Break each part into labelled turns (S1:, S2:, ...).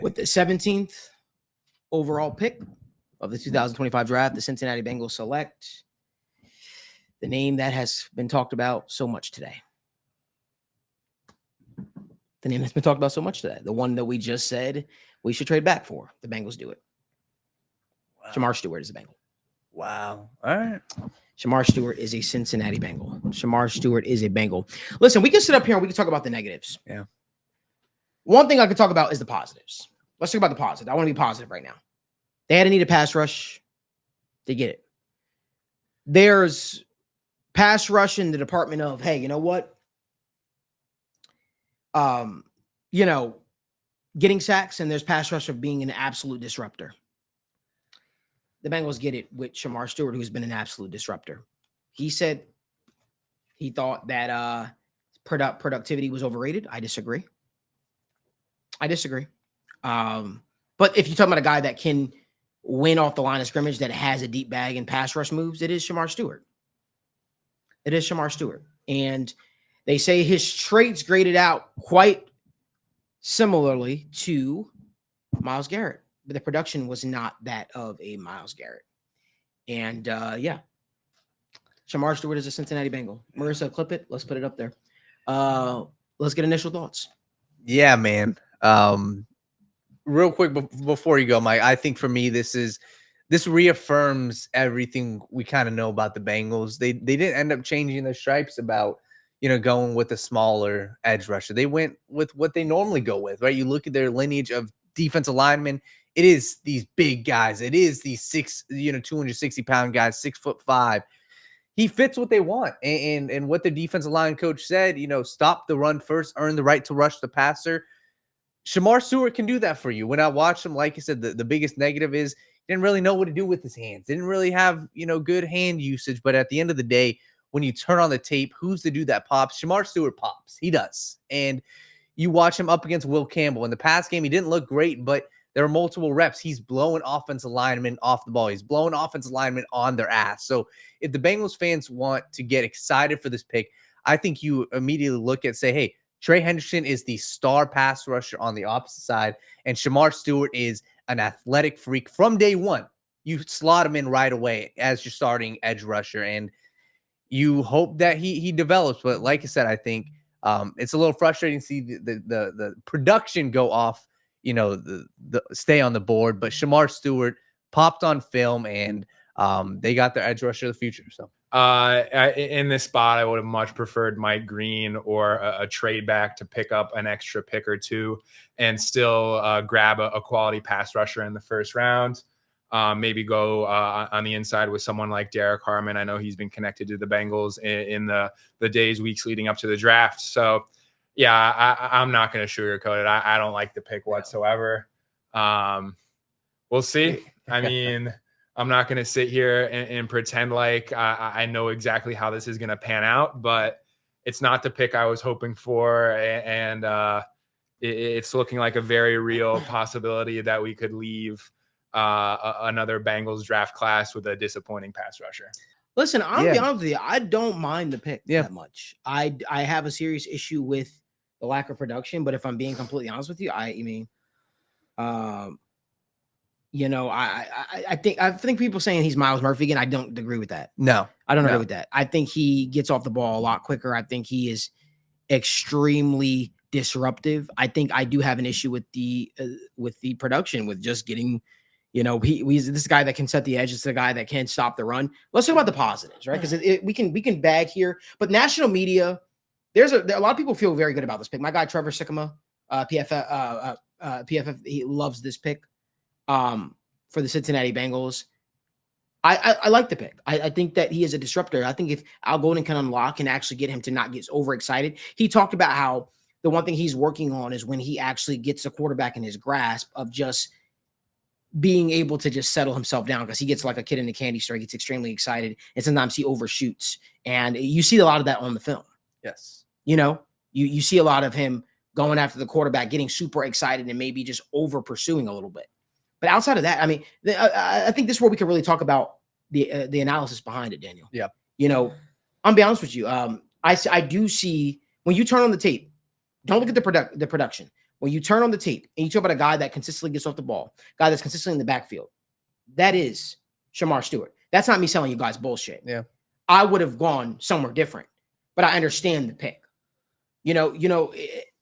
S1: With the 17th overall pick of the 2025 draft, the Cincinnati Bengals select the name that has been talked about so much today. The name that's been talked about so much today. The one that we just said we should trade back for. The Bengals do it. Wow. Shemar Stewart is a Bengal.
S2: Wow. All right.
S1: Shemar Stewart is a Cincinnati Bengal. Shemar Stewart is a Bengal. Listen, we can sit up here and we can talk about the negatives.
S2: Yeah.
S1: One thing I could talk about is the positives. Let's talk about the positive. I want to be positive right now. They had a need a pass rush. They get it. There's pass rush in the department of, hey, you know what? Getting sacks, and there's pass rush of being an absolute disruptor. The Bengals get it with Shemar Stewart, who's been an absolute disruptor. He said he thought that productivity was overrated. I disagree. But if you're talking about a guy that can win off the line of scrimmage, that has a deep bag and pass rush moves, it is Shemar Stewart. And they say his traits graded out quite similarly to Myles Garrett, but the production was not that of a Myles Garrett. And Shemar Stewart is a Cincinnati Bengal. Marissa, clip it. Let's put it up there. Let's get initial thoughts.
S2: Yeah, man. Real quick before you go, Mike, I think for me this reaffirms everything we kind of know about the Bengals. They didn't end up changing their stripes about going with a smaller edge rusher. They went with what they normally go with, right? You look at their lineage of defensive linemen. It is these big guys. It is these 260-pound guys, 6'5". He fits what they want, and what the defensive line coach said. Stop the run first, earn the right to rush the passer. Shemar Stewart can do that for you. When I watched him, like you said, the biggest negative is he didn't really know what to do with his hands. Didn't really have, good hand usage. But at the end of the day, when you turn on the tape, who's the dude that pops? Shemar Stewart pops. He does. And you watch him up against Will Campbell. In the past game, he didn't look great, but there were multiple reps. He's blowing offensive linemen off the ball. He's blowing offensive linemen on their ass. So if the Bengals fans want to get excited for this pick, I think you immediately look at, say, hey, Trey Henderson is the star pass rusher on the opposite side, and Shemar Stewart is an athletic freak from day one. You slot him in right away as your starting edge rusher, and you hope that he develops. But like I said, I think it's a little frustrating to see the production go off, the stay on the board. But Shemar Stewart popped on film, and they got their edge rusher of the future. So.
S3: In this spot, I would have much preferred Mike Green or a trade back to pick up an extra pick or two and still grab a quality pass rusher in the first round. Maybe go on the inside with someone like Derek Harmon. I know he's been connected to the Bengals in the days, weeks leading up to the draft. So, yeah, I'm not going to sugarcoat it. I don't like the pick whatsoever. We'll see. I mean, I'm not going to sit here and pretend like I know exactly how this is going to pan out, but it's not the pick I was hoping for. And it's looking like a very real possibility that we could leave another Bengals draft class with a disappointing pass rusher.
S1: Listen, I'll be honest with you. I don't mind the pick that much. I have a serious issue with the lack of production, but if I'm being completely honest with you, I think people saying he's Myles Murphy again. I don't agree with that.
S2: No,
S1: I don't agree with that. I think he gets off the ball a lot quicker. I think he is extremely disruptive. I think I do have an issue with the production, with just getting, he's this guy that can set the edge. It's the guy that can stop the run. Let's talk about the positives, right? Because we can bag here, but national media, there a lot of people feel very good about this pick. My guy Trevor Sikkema, PFF, he loves this pick. For the Cincinnati Bengals. I like the pick. I think that he is a disruptor. I think if Al Golden can unlock and actually get him to not get overexcited. He talked about how the one thing he's working on is when he actually gets the quarterback in his grasp of just being able to just settle himself down, because he gets like a kid in a candy store. He gets extremely excited, and sometimes he overshoots. And you see a lot of that on the film.
S2: Yes.
S1: You see a lot of him going after the quarterback, getting super excited and maybe just over pursuing a little bit. But outside of that, I mean, I think this is where we can really talk about the analysis behind it, Daniel.
S2: Yeah.
S1: I'll be honest with you. I do see when you turn on the tape, don't look at the production. when you turn on the tape and you talk about a guy that consistently gets off the ball, guy that's consistently in the backfield, that is Shemar Stewart. That's not me selling you guys bullshit.
S2: Yeah.
S1: I would have gone somewhere different, but I understand the pick.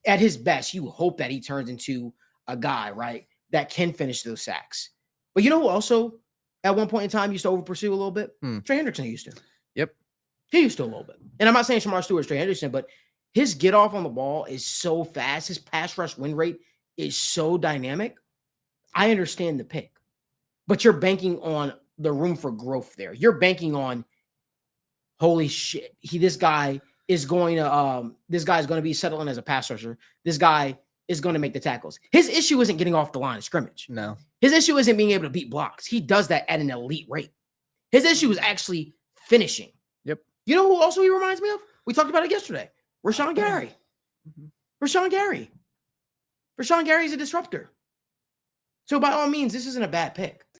S1: At his best, you hope that he turns into a guy, right, that can finish those sacks. But you know who also at one point in time used to over pursue a little bit? Trey Hendrickson used to.
S2: Yep.
S1: He used to a little bit. And I'm not saying Shemar Stewart's Trey Hendrickson, but his get off on the ball is so fast. His pass rush win rate is so dynamic. I understand the pick, but you're banking on the room for growth there. You're banking on, holy shit, this guy is going to be settling as a pass rusher. This guy is going to make the tackles. His issue isn't getting off the line of scrimmage.
S2: No.
S1: His issue isn't being able to beat blocks. He does that at an elite rate. His issue is actually finishing.
S2: Yep.
S1: You know who also he reminds me of? We talked about it yesterday. Rashawn Gary. Rashawn Gary. Rashawn Gary is a disruptor. So by all means, this isn't a bad pick.